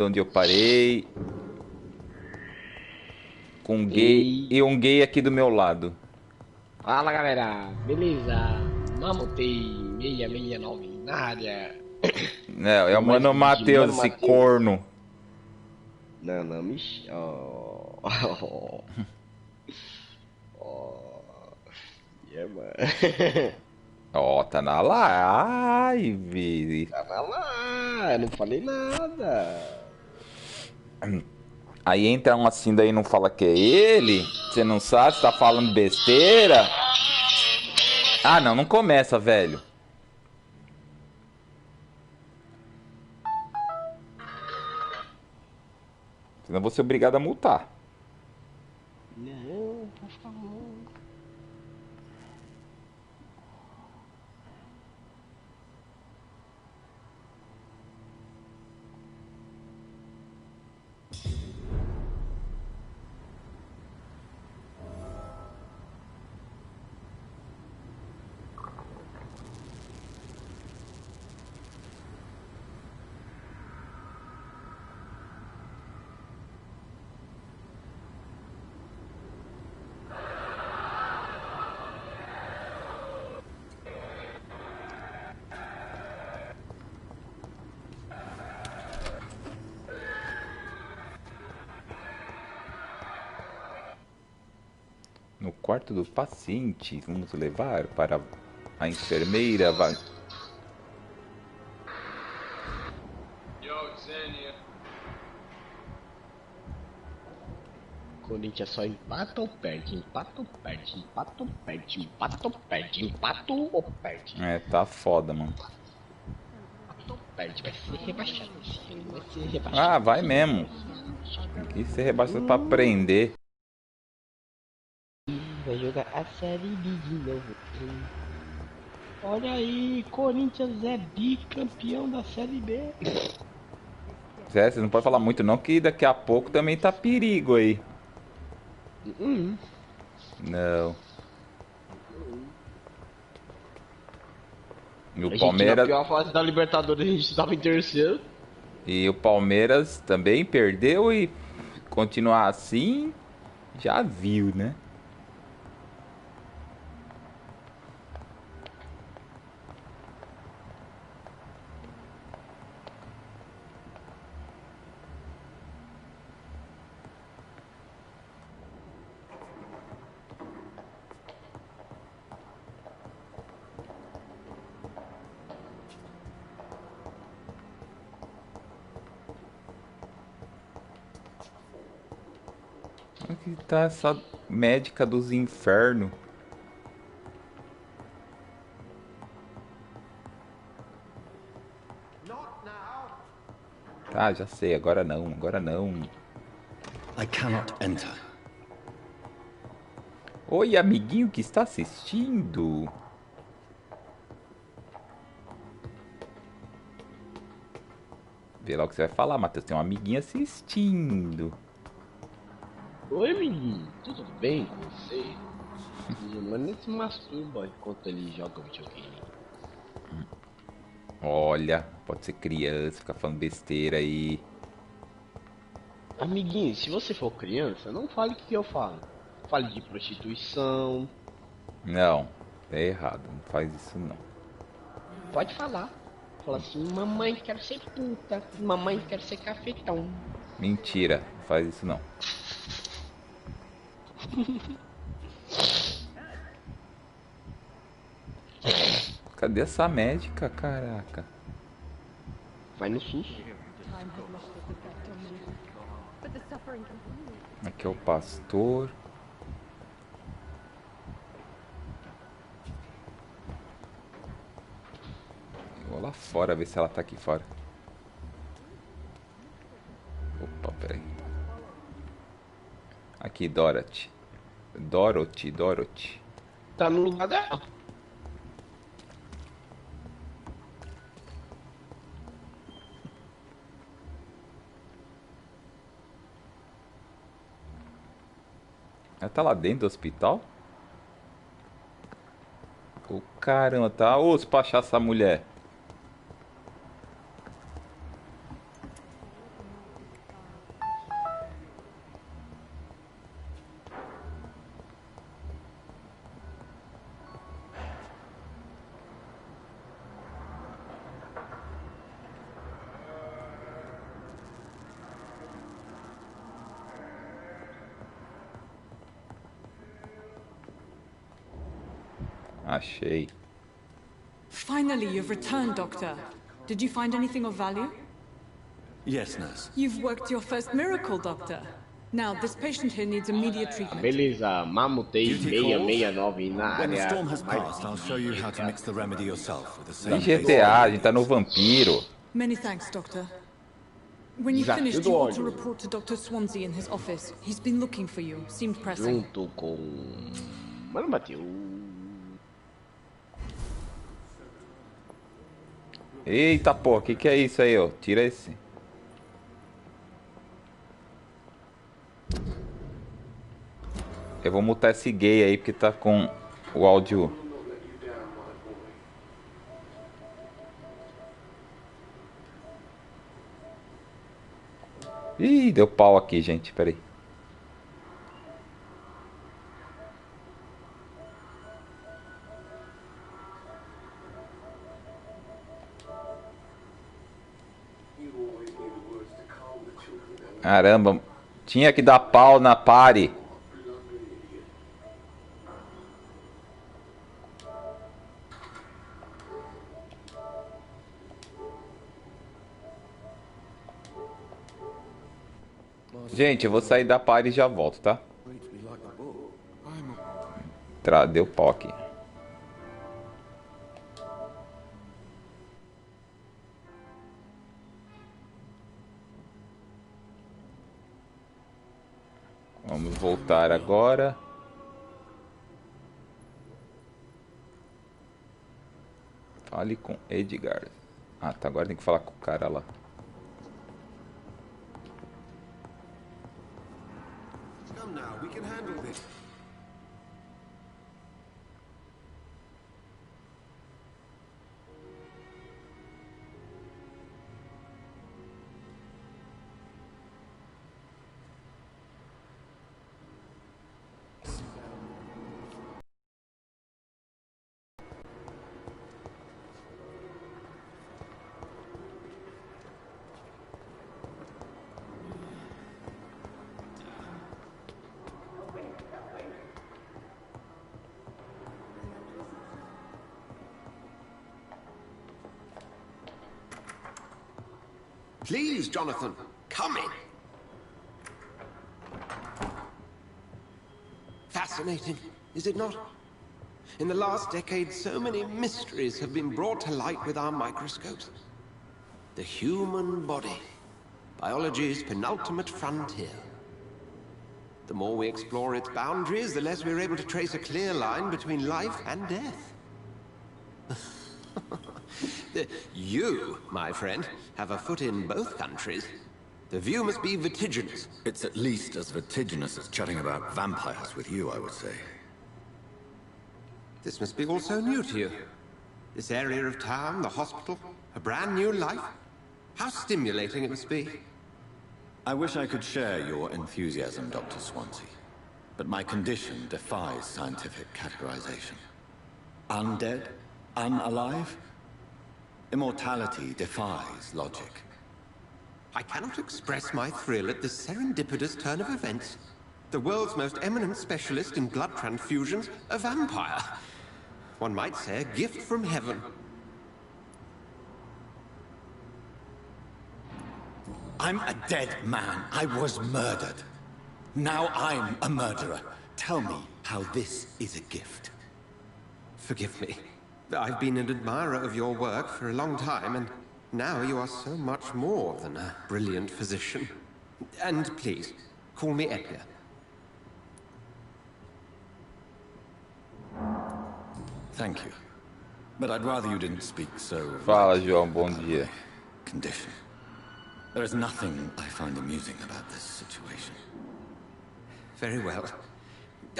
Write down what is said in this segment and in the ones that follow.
Onde eu parei. Com um gay E e um gay aqui do meu lado. fala galera, beleza? Mamotei 669 na área. É o Mais mano um de Matheus, Mano esse Matheus. corno. Não, não, me. Oh, yeah, mano. Ó, tá na live. Tá lá, eu não falei nada. Aí entra um assim, daí não fala que é ele. Você não sabe, você tá falando besteira. Ah, não, não começa, velho. Senão eu vou ser obrigado a multar. Não, por favor. No quarto do paciente, vamos levar para a enfermeira. Corinthians só empata ou perde? Empata ou perde? Empata ou perde? Empata ou perde? Empata ou perde? É, tá foda, mano. Empata ou perde? Vai ser rebaixado esse ano. Vai ser Ah, rebaixado. vai mesmo. Tem que ser rebaixado pra aprender. Vai jogar a Série B de novo. Olha aí, Corinthians é bicampeão da Série B. Zé, você não pode falar muito não, que daqui a pouco também tá perigo aí. Não. E o A gente na Palmeiras. pior fase da Libertadores a gente estava em terceiro. E o Palmeiras também perdeu e continuar assim, já viu, né? Aqui tá essa médica dos infernos. Tá, já sei, agora não, agora não. I cannot enter. Oi, amiguinho que está assistindo. Vê lá o que você vai falar, Matheus. Tem um amiguinho assistindo. Oi, menino, tudo bem com você? Mas nem se masturba enquanto ele joga videogame. Olha, pode ser criança, ficar falando besteira aí. Amiguinho, se você for criança, não fale o que eu falo. Fale de prostituição. Não, é errado, não faz isso não. Pode falar. Fala assim, mamãe quero ser puta, mamãe quero ser cafetão. Mentira, não faz isso não. Cadê essa médica, caraca? Vai no SUS. Aqui é o pastor. Eu vou lá fora ver se ela tá aqui fora. Opa, peraí. Aqui, Dorothy. Dorothy. Tá no lugar dela. Ela tá lá dentro do hospital? Ô, caramba, tá osso pra achar essa mulher. Achei. Finally, you've returned, Doctor. Did you find anything of value? Yes, nurse. You've worked your first miracle, Doctor. Now, this patient here needs immediate treatment. Beleza, Mamutei Duty calls. 669 na When the área. storm has passed, I'll show you how to mix the remedy yourself with the E same GTA, a gente tá no Vampiro. Many thanks, Doctor. When you Desafio finished, do you ought to ódio. report to Dr. Swansea in his office. He's been looking for you. Seemed pressing. Junto com... Mano, bateu. Eita, pô, que é isso aí, ó? Tira esse. Eu vou mutar esse gay aí, porque tá com o áudio... Ih, deu pau aqui, gente, peraí. Caramba, tinha que dar pau na party. Gente, eu vou sair da party e já volto, tá? Deu pau aqui. Vamos voltar agora. Fale com Edgar. Ah, tá. Agora tem que falar com o cara lá. Come now, we can handle this. Please, Jonathan, come in. Fascinating, is it not? In the last decade, so many mysteries have been brought to light with our microscopes. The human body, biology's penultimate frontier. The more we explore its boundaries, the less we're able to trace a clear line between life and death. You, my friend, have a foot in both countries. The view must be vertiginous. It's at least as vertiginous as chatting about vampires with you, I would say. This must be all so new to you. This area of town, the hospital, a brand new life. How stimulating it must be. I wish I could share your enthusiasm, Dr. Swansea. But my condition defies scientific categorization. Undead? Unalive? Immortality defies logic. I cannot express my thrill at this serendipitous turn of events. The world's most eminent specialist in blood transfusions, a vampire. One might say a gift from heaven. I'm a dead man. I was murdered. Now I'm a murderer. Tell me how this is a gift. Forgive me. I've been an admirer of your work for a long time, and now you are so much more than a brilliant physician. And please, call me Edgar. Thank you. But I'd rather you didn't speak so... Fala, João, bom dia. Condition. There is nothing I find amusing about this situation. Very well.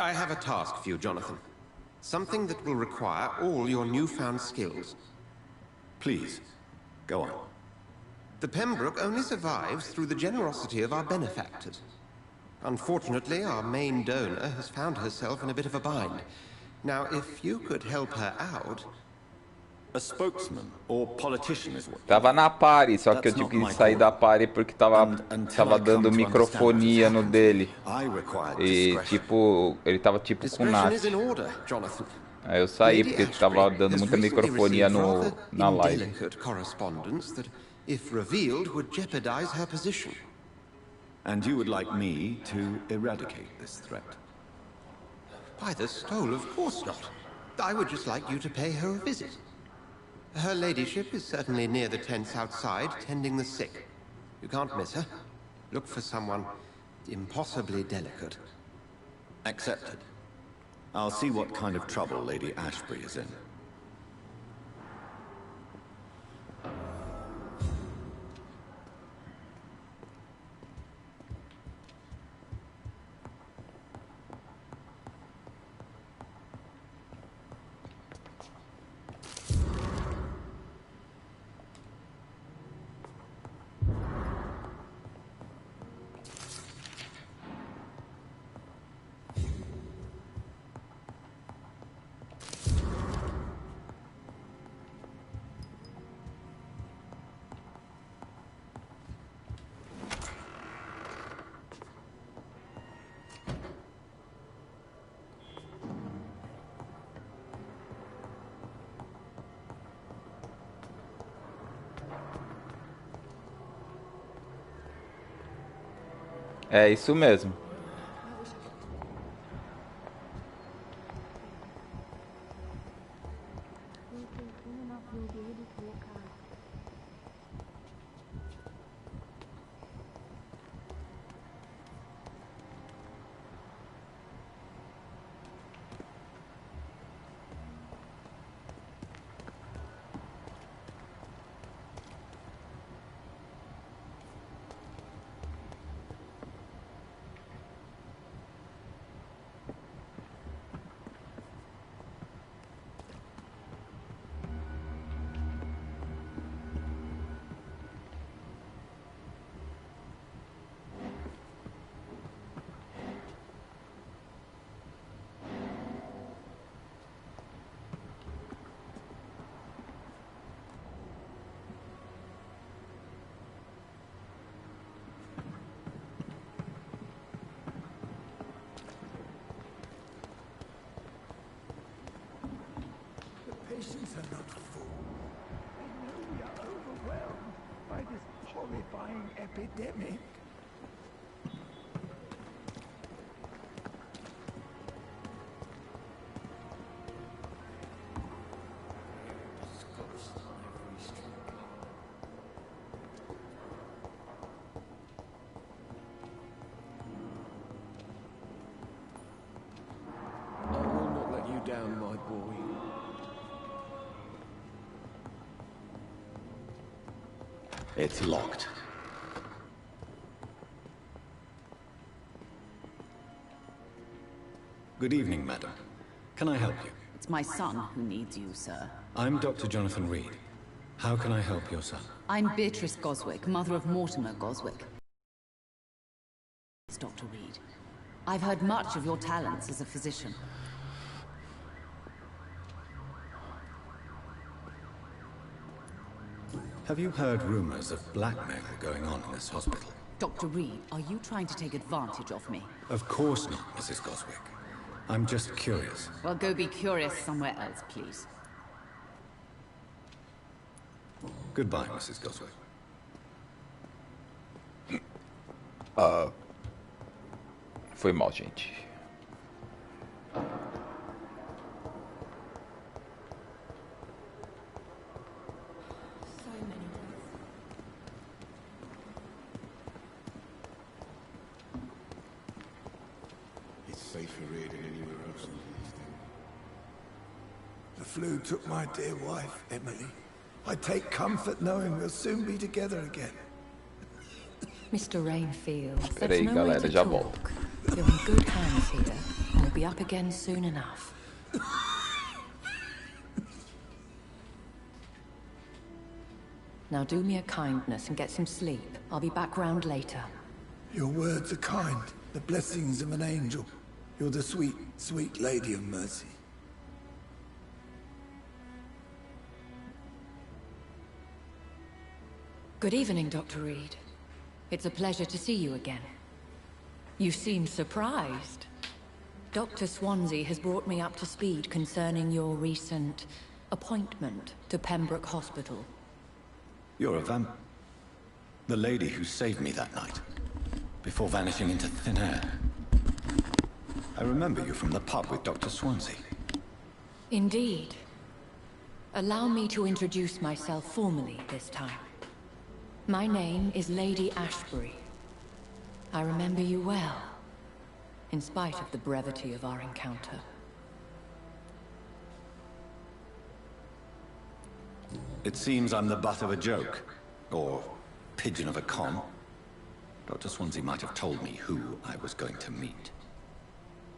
I have a task for you, Jonathan. Something that will require all your newfound skills. Please, go on. The Pembroke only survives through the generosity of our benefactors. Unfortunately, our main donor has found herself in a bit of a bind. Now, if you could help her out... A spokesman or politician is what... Tava na party, só que eu tive que sair da party porque tava dando microfonia no dele. E tipo, ele tava tipo com Discretion is NAT. in order, Jonathan. Aí eu saí Lady porque tava Ashbury dando has muita recently microfonia received na rather live. indelicate correspondence that, if revealed, would jeopardize her position. And you would like me to eradicate this threat? By the stole, of course not. I would just like you to pay her a visit. Her ladyship is certainly near the tents outside, tending the sick. You can't miss her. Look for someone impossibly delicate. Accepted. I'll see what kind of trouble Lady Ashbury is in. É isso mesmo. Patients are not full. They know we are overwhelmed by this horrifying epidemic. I will not let you down, my boy. It's locked. Good evening, madam. Can I help you? It's my son who needs you, sir. I'm Dr. Jonathan Reed. How can I help your son? I'm Beatrice Goswick, mother of Mortimer Goswick. It's Dr. Reed. I've heard much of your talents as a physician. Have you heard rumors of blackmail going on in this hospital? Dr. Reed, are you trying to take advantage of me? Of course not, Mrs. Goswick. I'm just curious. Well, go be curious somewhere else, please. Goodbye, Mrs. Goswick. Foi mal, gente. It's safer here than anywhere else in these things. The flu took my dear wife, Emily. I take comfort knowing we'll soon be together again. Mr. Rainfield, Espera aí, galera, já volto. You're in good hands here, and we'll be up again soon enough. Now do me a kindness and get some sleep. I'll be back round later. Your words are kind, the blessings of an angel. You're the sweet, sweet Lady of Mercy. Good evening, Dr. Reed. It's a pleasure to see you again. You seem surprised. Dr. Swansea has brought me up to speed concerning your recent appointment to Pembroke Hospital. You're a vamp... The lady who saved me that night, before vanishing into thin air. I remember you from the pub with Dr. Swansea. Indeed. Allow me to introduce myself formally this time. My name is Lady Ashbury. I remember you well, in spite of the brevity of our encounter. It seems I'm the butt of a joke, or pigeon of a con. Dr. Swansea might have told me who I was going to meet.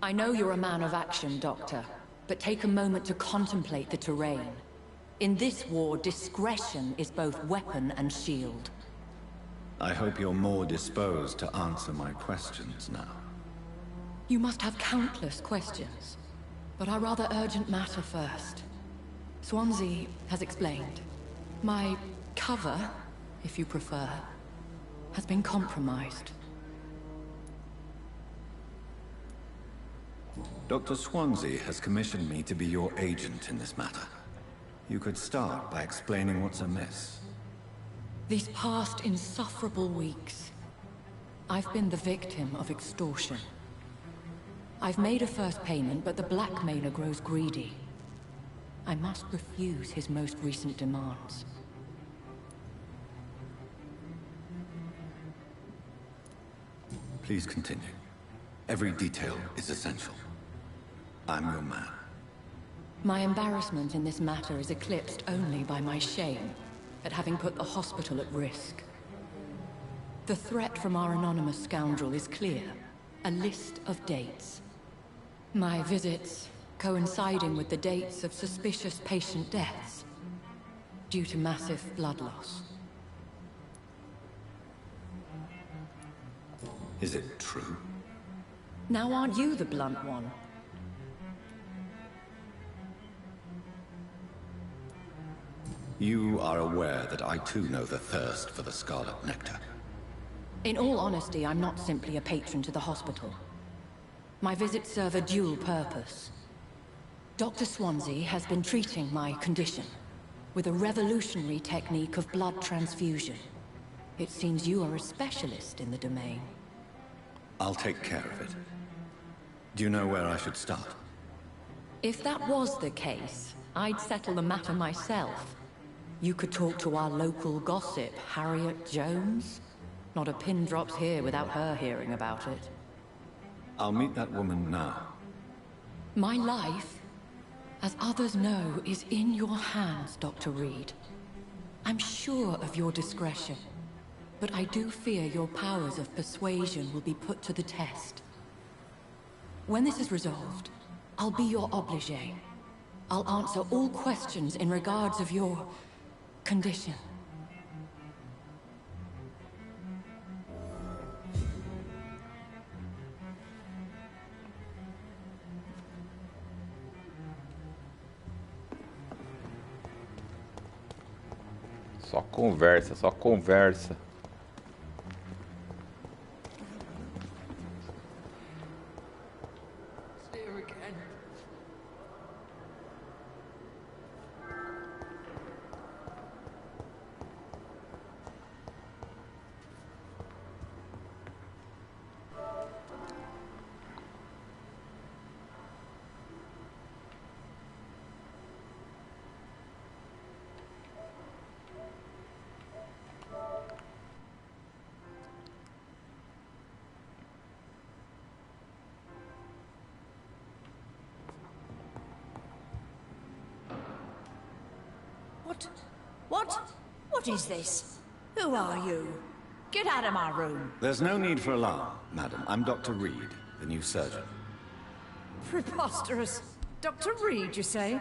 I know you're a man of action, Doctor, but take a moment to contemplate the terrain. In this war, discretion is both weapon and shield. I hope you're more disposed to answer my questions now. You must have countless questions, but our rather urgent matter first. Swansea has explained. My cover, if you prefer, has been compromised. Dr. Swansea has commissioned me to be your agent in this matter. You could start by explaining what's amiss. These past insufferable weeks, I've been the victim of extortion. I've made a first payment, but the blackmailer grows greedy. I must refuse his most recent demands. Please continue. Every detail is essential. I'm your man. My embarrassment in this matter is eclipsed only by my shame at having put the hospital at risk. The threat from our anonymous scoundrel is clear. A list of dates. My visits coinciding with the dates of suspicious patient deaths due to massive blood loss. Is it true? Now aren't you the blunt one? You are aware that I too know the thirst for the Scarlet Nectar. In all honesty, I'm not simply a patron to the hospital. My visits serve a dual purpose. Dr. Swansea has been treating my condition with a revolutionary technique of blood transfusion. It seems you are a specialist in the domain. I'll take care of it. Do you know where I should start? If that was the case, I'd settle the matter myself. You could talk to our local gossip, Harriet Jones. Not a pin drops here without her hearing about it. I'll meet that woman now. My life, as others know, is in your hands, Dr. Reed. I'm sure of your discretion, but I do fear your powers of persuasion will be put to the test. When this is resolved, I'll be your obligé. I'll answer all questions in regards of your condition. Só conversa, só conversa. What is this? Who are you? Get out of my room. There's no need for alarm, madam. I'm Dr. Reed, the new surgeon. Preposterous. Dr. Reed, you say?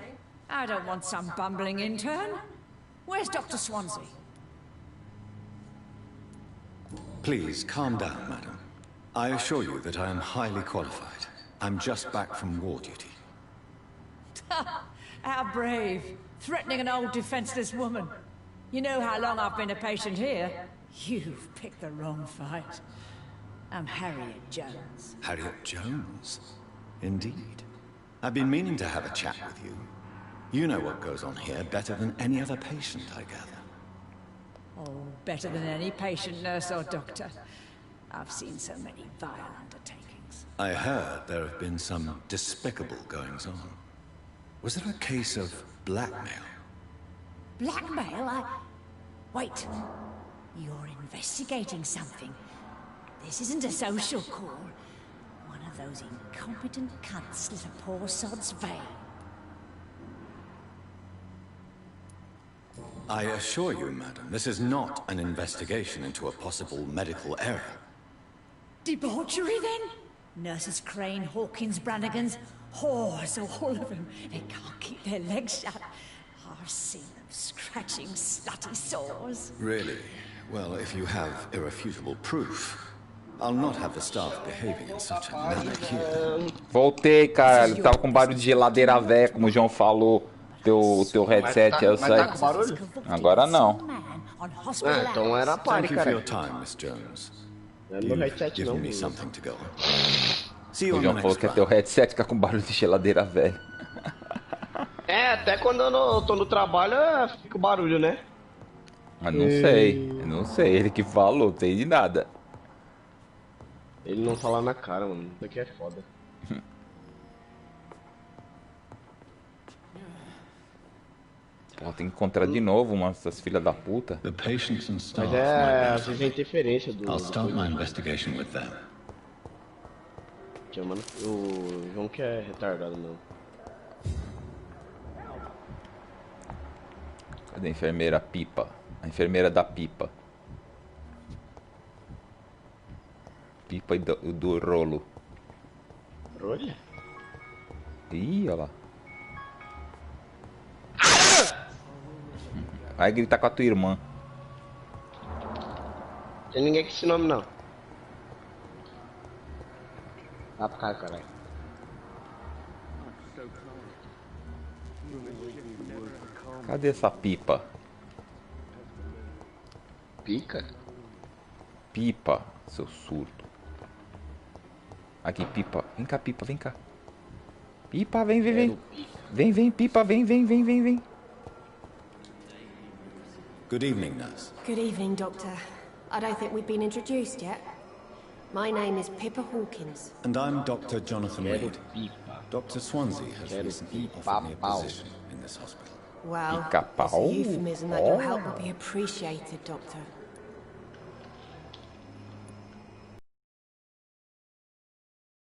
I don't want some bumbling intern. Where's Dr. Swansea? Please, calm down, madam. I assure you that I am highly qualified. I'm just back from war duty. How brave. Threatening an old defenseless woman. You know how long I've been a patient here? You've picked the wrong fight. I'm Harriet Jones. Harriet Jones? Indeed. I've been meaning to have a chat with you. You know what goes on here better than any other patient, I gather. Oh, better than any patient, nurse or doctor. I've seen so many vile undertakings. I heard there have been some despicable goings-on. Was there a case of blackmail? Blackmail? Wait. You're investigating something. This isn't a social call. One of those incompetent cunts slit a poor sod's vein. I assure you, madam, this is not an investigation into a possible medical error. Debauchery, then? Nurses Crane, Hawkins, Brannigans, whores, all of them. They can't keep their legs shut. I've seen them scratching slutty sores. Really? Well, if you have irrefutable proof, I'll not have the staff behaving in such a manner here. Voltei, cara. Ele tava com barulho de geladeira velha, como o João falou. Teu headset, eu sei. Tá com barulho? Agora não. Então era a party, Thank you for cara. your time, Miss Jones. Não é meu headset, Give não. me something to go on. See you O on the João falou next que é teu headset fica com barulho de geladeira velha. É, até quando eu tô no trabalho, fica o barulho, né? Mas não sei. Eu não sei. Ele que falou, não tem de nada. Ele não fala na cara, mano. Isso aqui é foda. Pô, tem que encontrar de novo uma dessas filhas da puta. The patients and staff Mas é, might às vezes é interferência do... I'll start my investigation with them. Tia, mano, o João que é retardado, não. Cadê a enfermeira Pipa? A enfermeira da Pipa. Pipa e do rolo. Olha. Ih, olha lá. Vai gritar com a tua irmã. Tem ninguém com esse nome, não. Tá pra cá, caralho. Cadê essa Pipa? Pica? Pipa, seu surto. Aqui, Pipa. Vem cá, Pipa, vem cá. Pipa, vem, vem, vem. Vem, vem, Pipa, vem, vem, vem, vem, vem. Good evening, nurse. Good evening, Doctor. I don't think we've been introduced yet. My name is Pippa Hawkins. And I'm Dr. Jonathan Quero Reed. pipa. Dr. Swansea has Quero recently pipa offered me a pau. position in this hospital. Well, it's Pica-pau? a euphemism that your help Oh. will be appreciated, Doctor.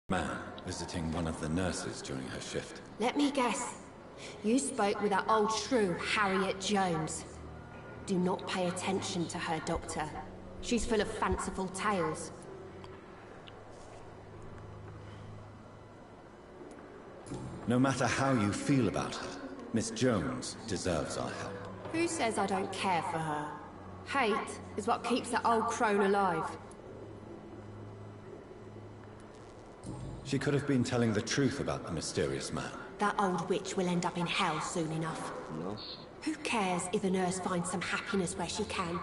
Man visiting one of the nurses during her shift. Let me guess. You spoke with that old shrew, Harriet Jones. Do not pay attention to her, Doctor. She's full of fanciful tales. No matter how you feel about her, Miss Jones deserves our help. Who says I don't care for her? Hate is what keeps that old crone alive. She could have been telling the truth about the mysterious man. That old witch will end up in hell soon enough. Nossa. Who cares if the nurse finds some happiness where she can?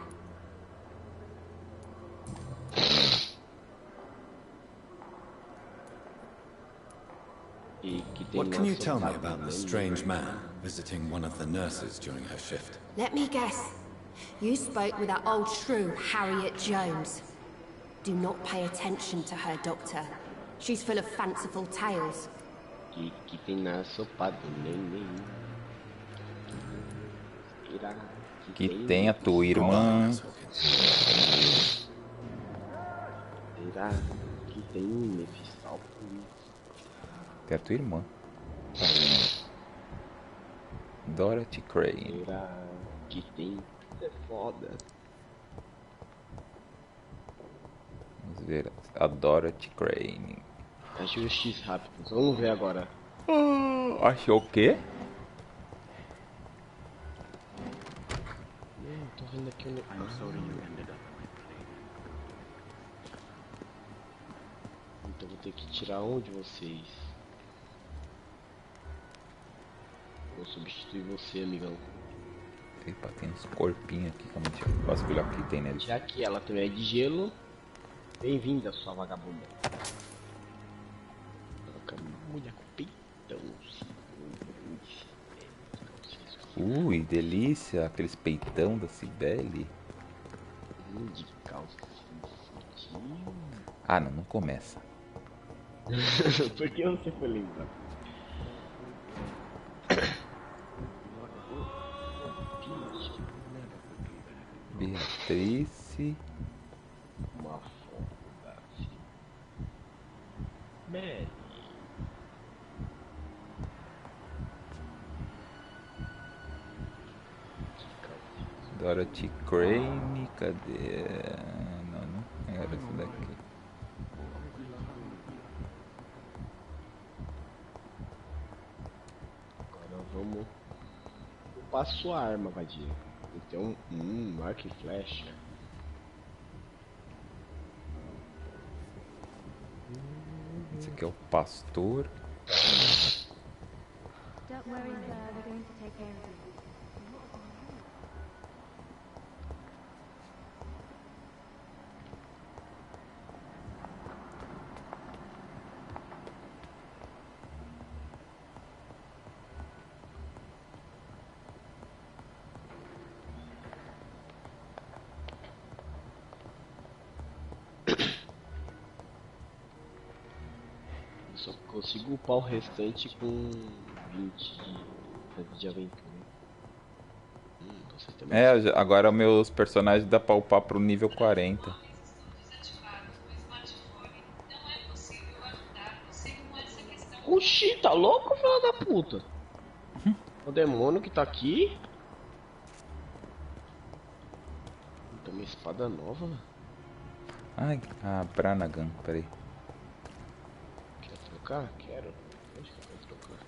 E que tem What can you nosso tell me soldado about the também, strange né? man visiting one of the nurses during her shift? Let me guess. You spoke with that old shrew, Harriet Jones. Do not pay attention to her, Doctor. She's full of fanciful tales. Que tem na sopa do neném. Irá, Que tem a tua irmã. Irá, que tem Mephistal. Que é a tua irmã. Dorothy Crane. Irá, que tem. É foda. Vamos ver a Dorothy Crane. Acho o X rápido. Vamos ver agora. Achou o quê? Tô vendo aqui um. Então vou ter que tirar um de vocês. Vou substituir você, amigão. Epa, tem uns corpinhos aqui. Calma, deixa eu vasculhar o que tem neles. Já que ela também é de gelo. Bem-vinda, sua vagabunda. Troca Mulher com peitão. Ui, delícia. Aqueles peitão da Cibele. De calça. Ah, não começa. Por que você foi lembrar? Beatrice. Uma foda assim. Mary. Dorothy Crane, cadê? Não era essa daqui. Agora vamos. Eu passo a arma, vadia. Então, arco e flecha. Esse aqui é o pastor. Don't worry, sir. We're going to take care of you. Só consigo upar o restante com 20 de aventura. Você tem mais... Agora meus personagens dá pra upar pro nível 40. Oxi, tá louco, filho da puta? O demônio que tá aqui. Tem uma espada nova. Ai, a Branagan, peraí. Quer trocar? Quero. Acho que eu quero trocar.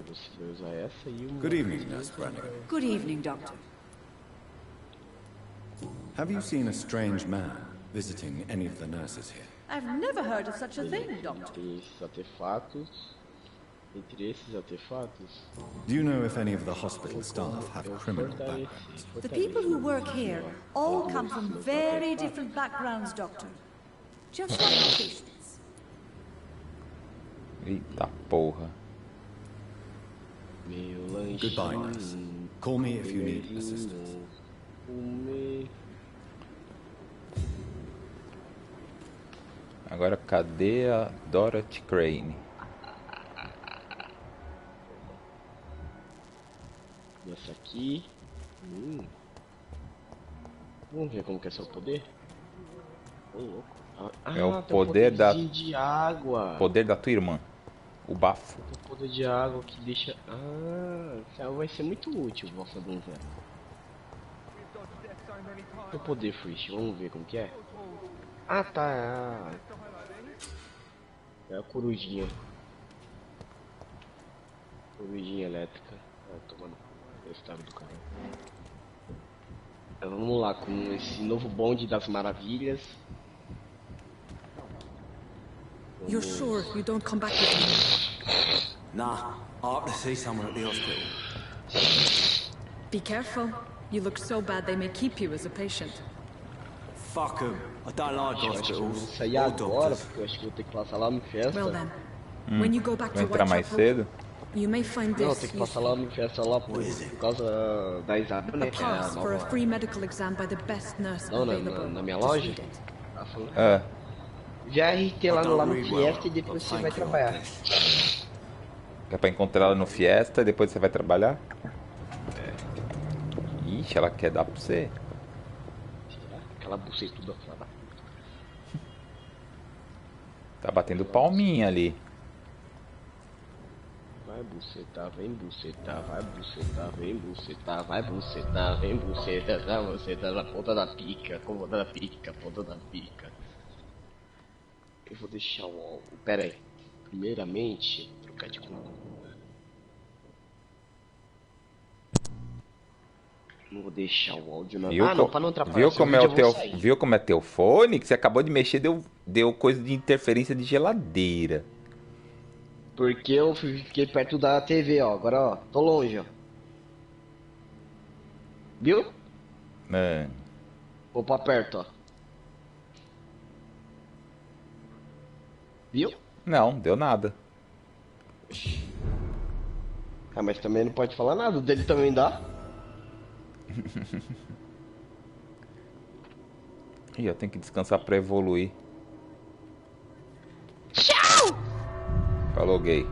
Você vai usar essa e uma... Good evening, Nurse Brannigan. Good evening, Doctor. Have you seen a strange man visiting any of the nurses here? I've never heard of such a thing, Doctor. Tem esses artefatos. Entre esses artefatos... Do you know if any of the hospital staff have criminal backgrounds? The people who work here all come from very different backgrounds, Doctor. Just like the patients. Eita porra. Goodbye, nurse. Call me if you need assistance. Agora cadê a Dorothy Crane? Essa aqui. Vamos ver como que é seu poder. Ô, louco. É o tem poder da... de água. Poder da tua irmã. O bafo. Tem um poder de água que deixa... isso vai ser muito útil, vossa donzela. O poder Frisch, vamos ver como que é. Ah, tá. É a corujinha. Corujinha elétrica. Tomando estado do carro. Então, vamos lá com esse novo bonde das maravilhas. You're sure you don't come back with me? Nah, I ought to see someone at the hospital. Be careful. You look so bad they may keep you as a patient. Fuck 'em. I don't like Eu acho que eu vou hospitals sair or agora, doctors. porque eu acho que eu vou ter que passar lá no festa. Well then, when you go back Vai to entrar mais Whitechapel, cedo? you may find Não, this tem que useful. passar lá no festa lá por causa da Isabel, né? A Que é a pass for a nova... free medical exam by the best nurse Não, available. na minha Just loja. read it. Ela falou, Ah, já RT lá no Fiesta e depois você vai trabalhar. é pra encontrar ela no Fiesta e depois você vai trabalhar? Ixi, ela quer dar pra você. Aquela bucetuda fora. Tá batendo palminha ali. Vai bucetar, vem bucetar, vai bucetar, vem bucetar, vai bucetar, vem bucetar, vai bucetar na ponta da pica, ponta da pica, ponta da pica. Eu vou deixar o... Pera aí. Primeiramente, trocar de cor. Não vou deixar o áudio na... não, pra não atrapalhar. Viu como é teu fone? Que você acabou de mexer, deu coisa de interferência de geladeira. Porque eu fiquei perto da TV, ó. Agora, ó, tô longe, ó. Viu? Mano. Vou pra perto, ó. Viu? Não, deu nada. Ah, mas também não pode falar nada. O dele também dá. Ih, eu tenho que descansar pra evoluir. Tchau! Falou, gay.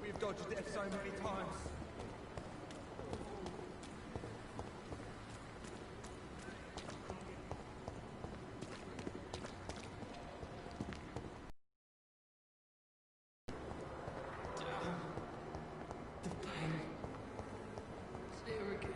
We've dodged death so many times. The pain. It's here again.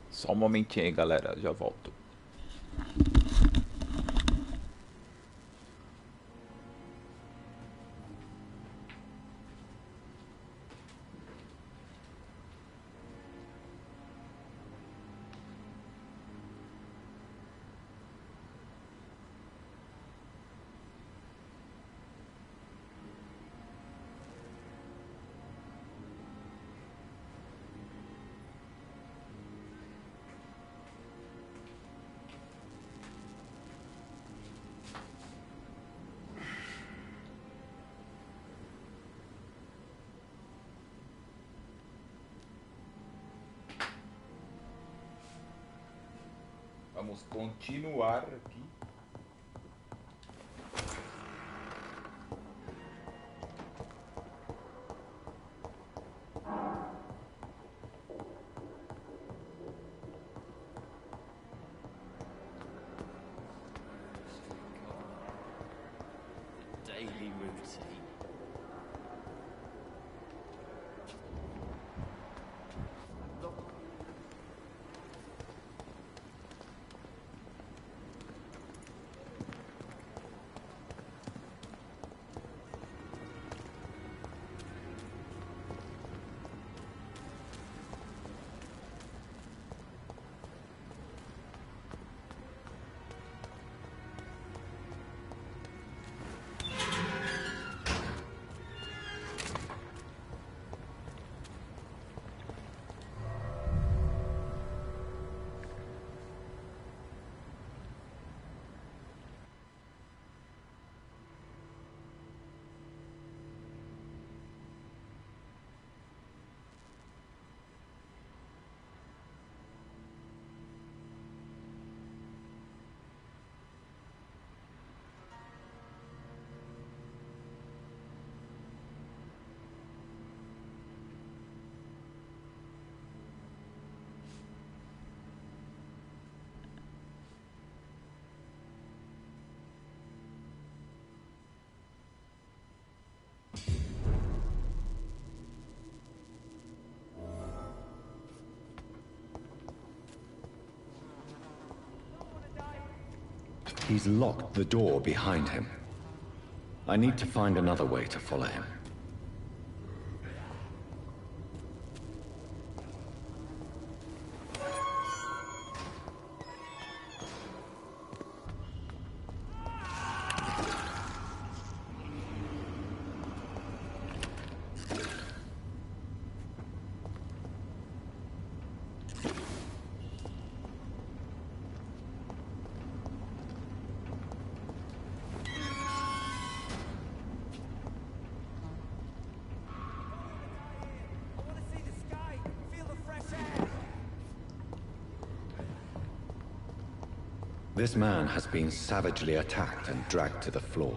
Só um momentinho aí, galera. Já volto. Vamos continuar aqui. Daily routine. He's locked the door behind him. I need to find another way to follow him. This man has been savagely attacked and dragged to the floor.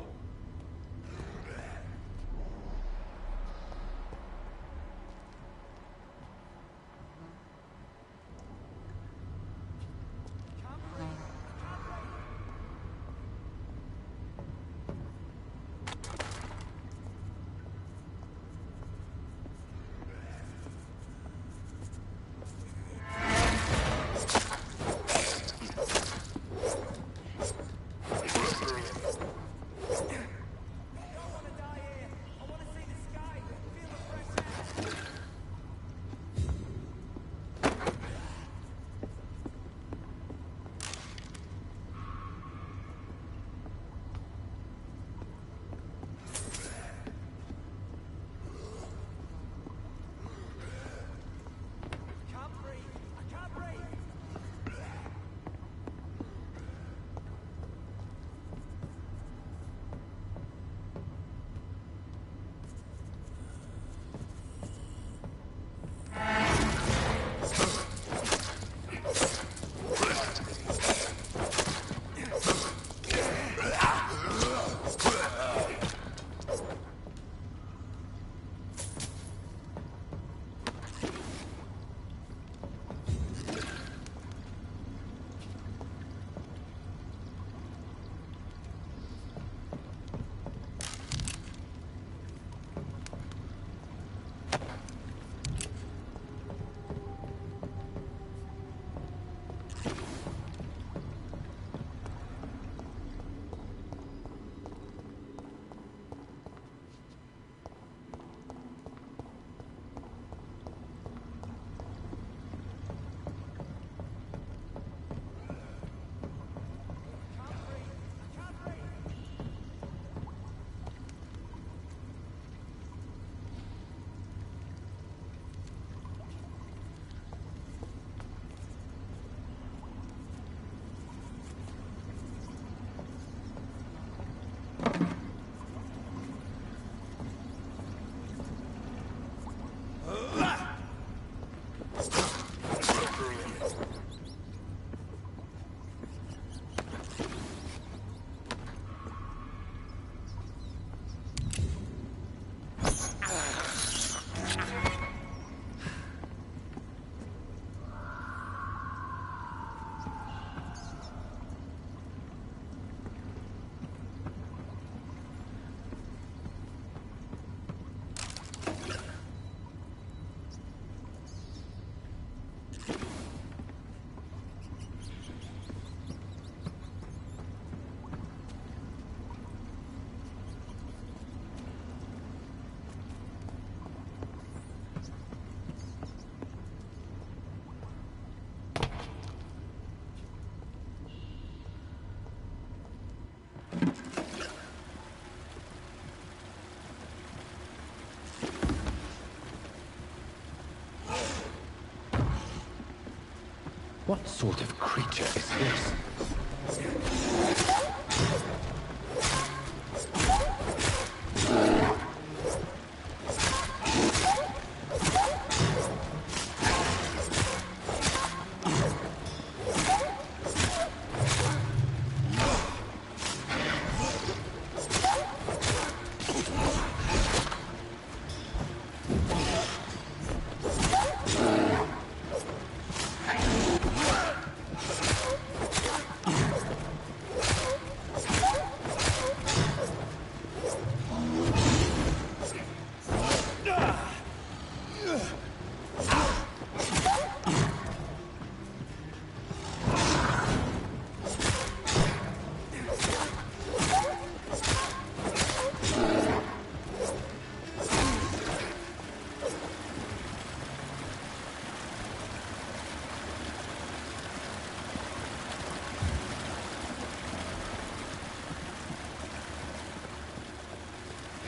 What sort of creature is this?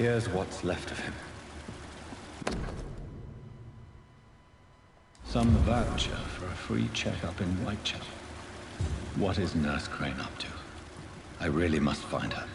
Here's what's left of him. Some voucher for a free checkup in Whitechapel. What is Nurse Crane up to? I really must find her.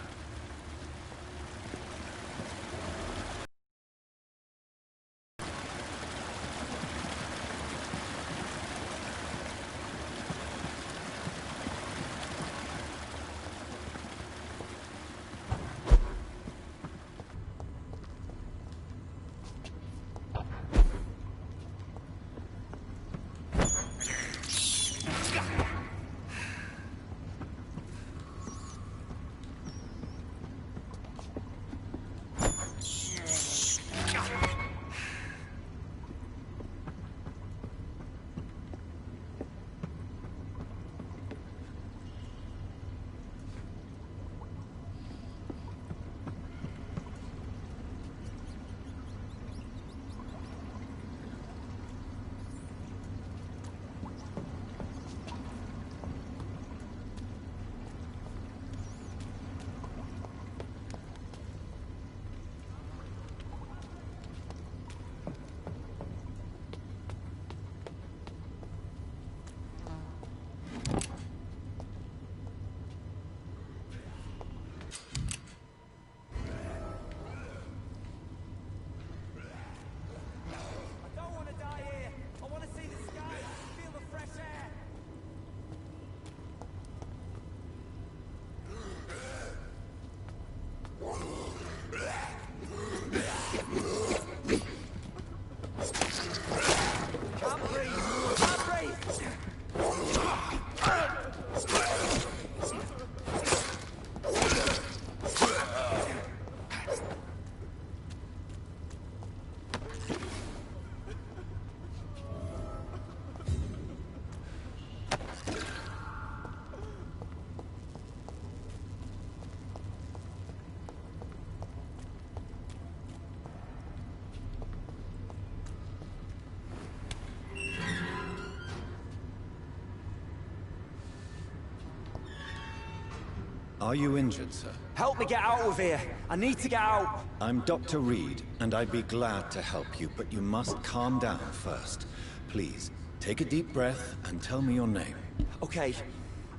Are you injured, sir? Help me get out of here. I need to get out. I'm Dr. Reed, and I'd be glad to help you, but you must calm down first. Please, take a deep breath and tell me your name. Okay.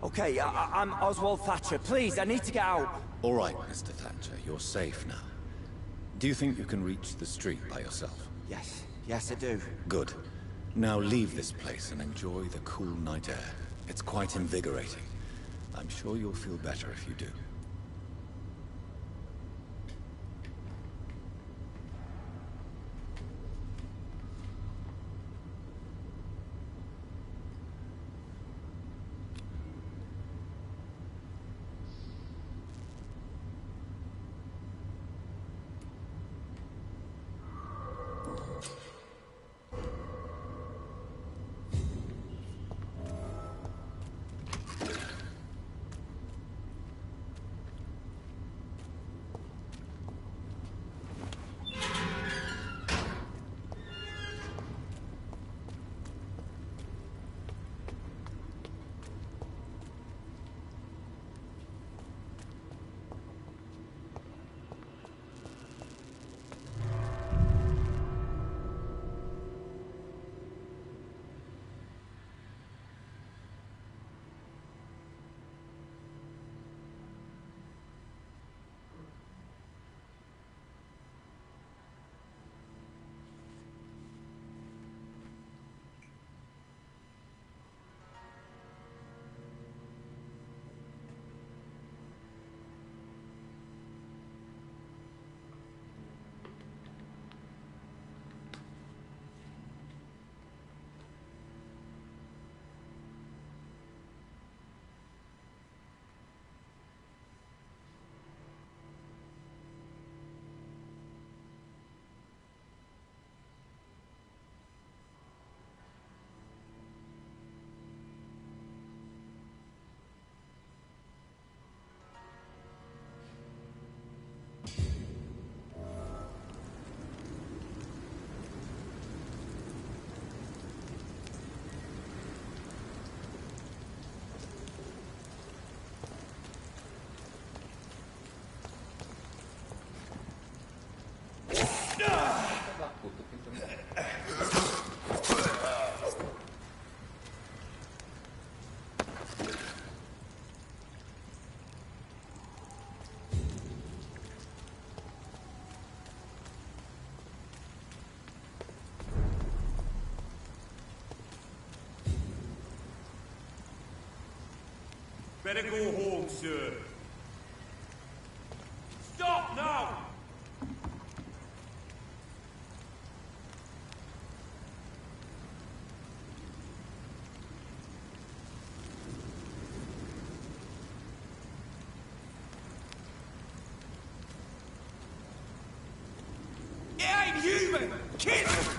I'm Oswald Thatcher. Please, I need to get out. All right, Mr. Thatcher, you're safe now. Do you think you can reach the street by yourself? Yes, I do. Good. Now leave this place and enjoy the cool night air. It's quite invigorating. I'm sure you'll feel better if you do. Better go home, sir. Stop now! It ain't human! Kill him!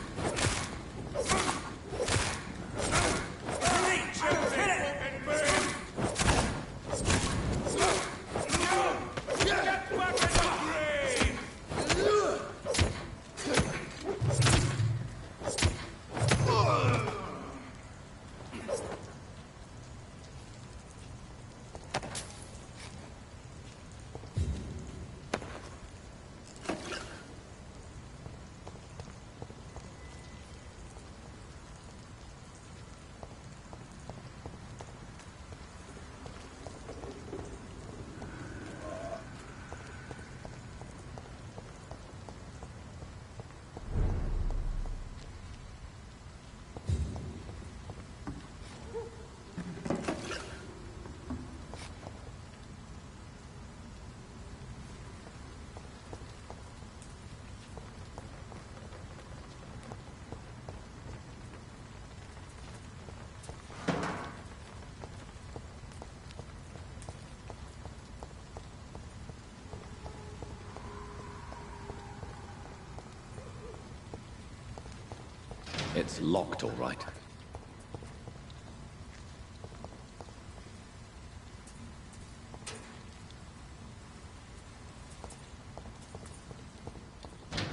It's locked, all right.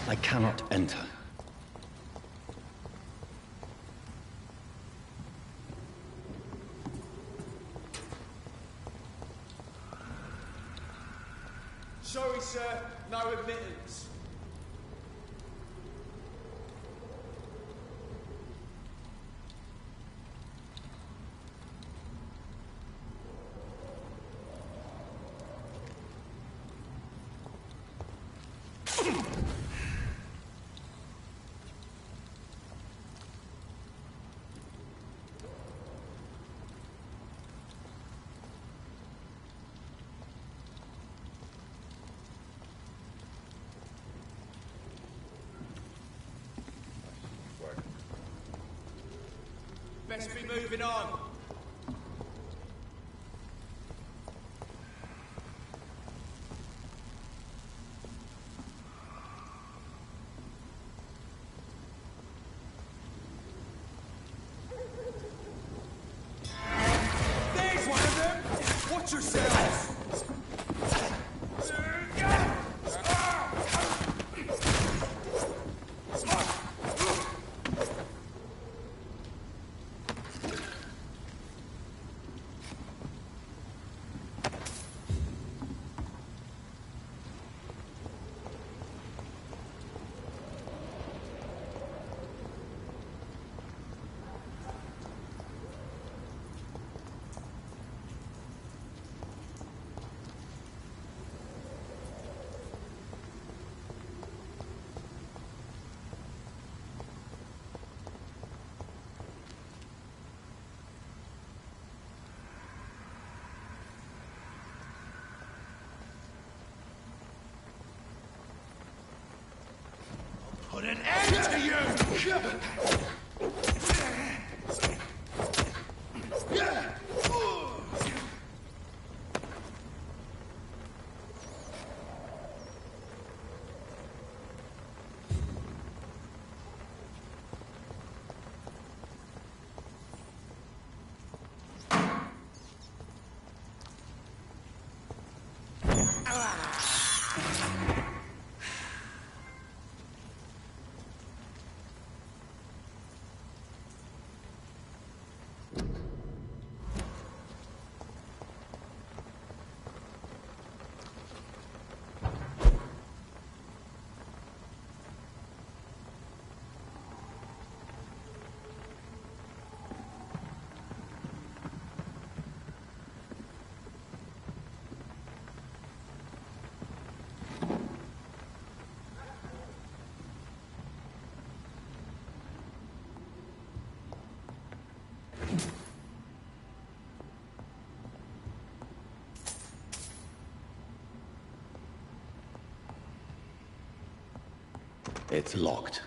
I cannot enter. Sorry, sir. No admittance. Best be moving on. There's one of them! Watch yourselves! It's locked.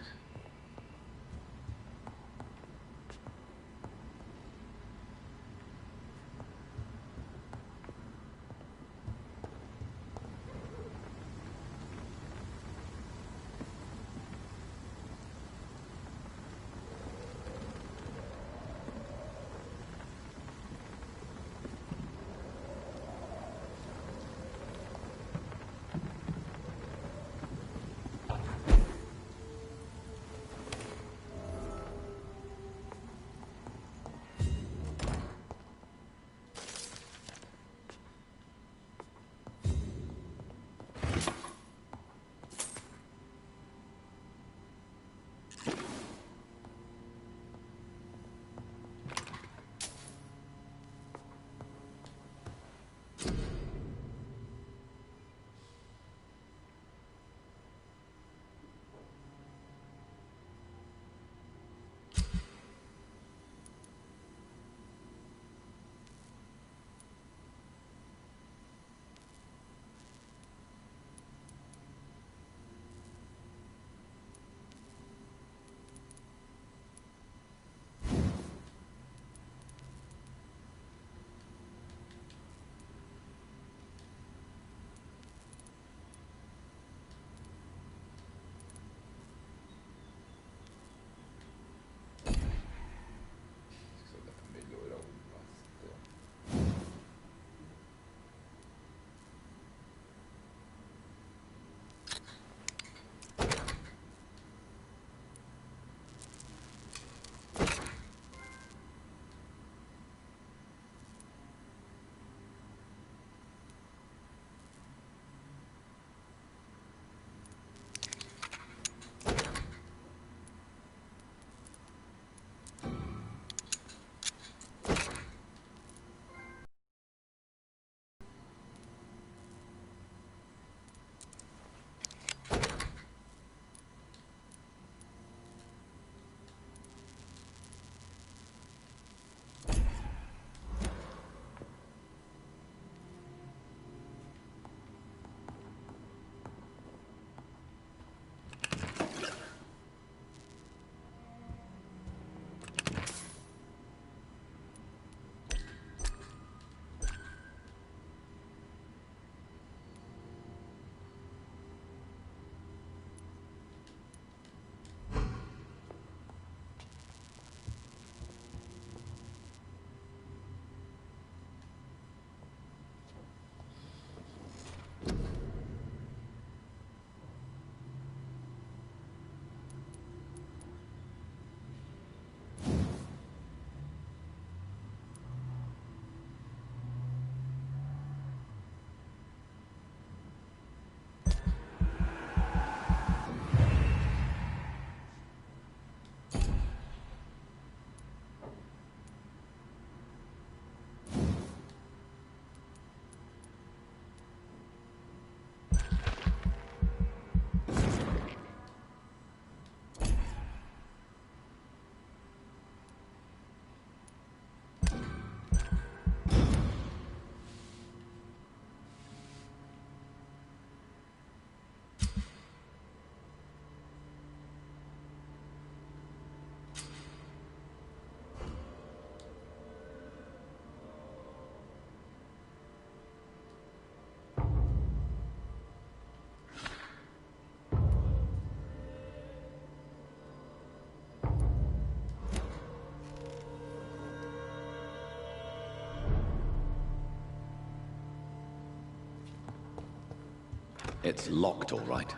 It's locked, all right.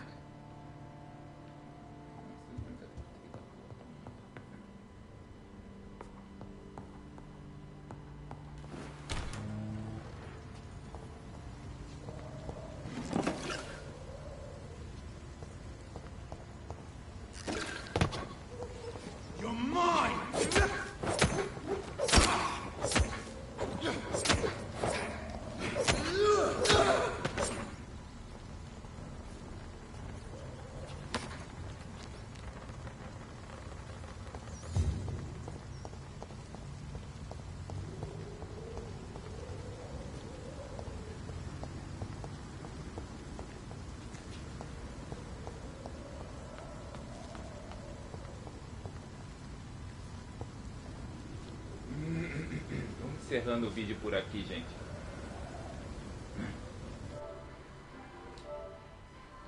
You're mine! encerrando o vídeo por aqui, gente.